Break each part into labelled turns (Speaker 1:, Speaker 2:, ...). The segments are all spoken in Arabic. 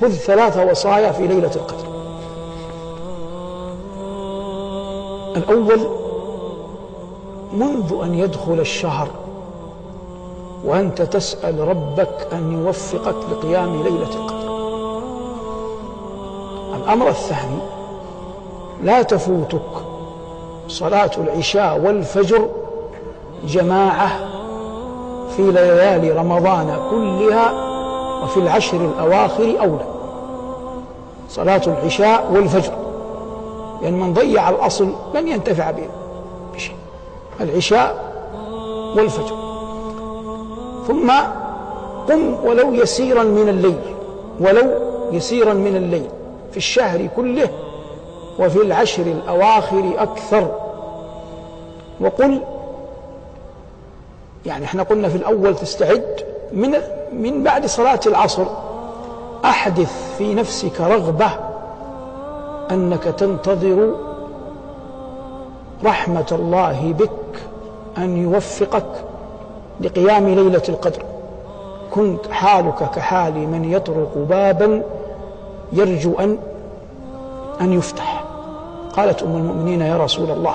Speaker 1: خذ 3 وصايا في ليلة القدر. الأول: منذ أن يدخل الشهر وأنت تسأل ربك أن يوفقك لقيام ليلة القدر. الأمر الثاني: لا تفوتك صلاة العشاء والفجر جماعة في ليالي رمضان كلها وفي العشر الأواخر أولى. صلاة العشاء والفجر، لأن من ضيع الأصل لن ينتفع بشيء. العشاء والفجر. ثم قم ولو يسيرا من الليل، ولو يسيرا من الليل في الشهر كله وفي العشر الأواخر أكثر. وقل، يعني احنا قلنا في الأول تستعد من بعد صلاة العصر، أحدث في نفسك رغبة أنك تنتظر رحمة الله بك أن يوفقك لقيام ليلة القدر. كنت حالك كحال من يطرق بابا يرجو أن يفتح. قالت أم المؤمنين: يا رسول الله،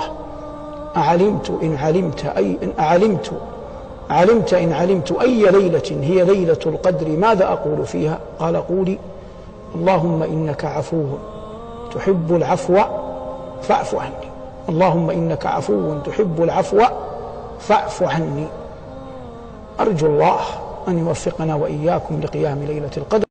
Speaker 1: علمت إن علمت أي ليلة هي ليلة القدر ماذا أقول فيها؟ قال: قولي: اللهم إنك عفو تحب العفو فاعف عني. اللهم إنك عفو تحب العفو فاعف عني. أرجو الله أن يوفقنا وإياكم لقيام ليلة القدر.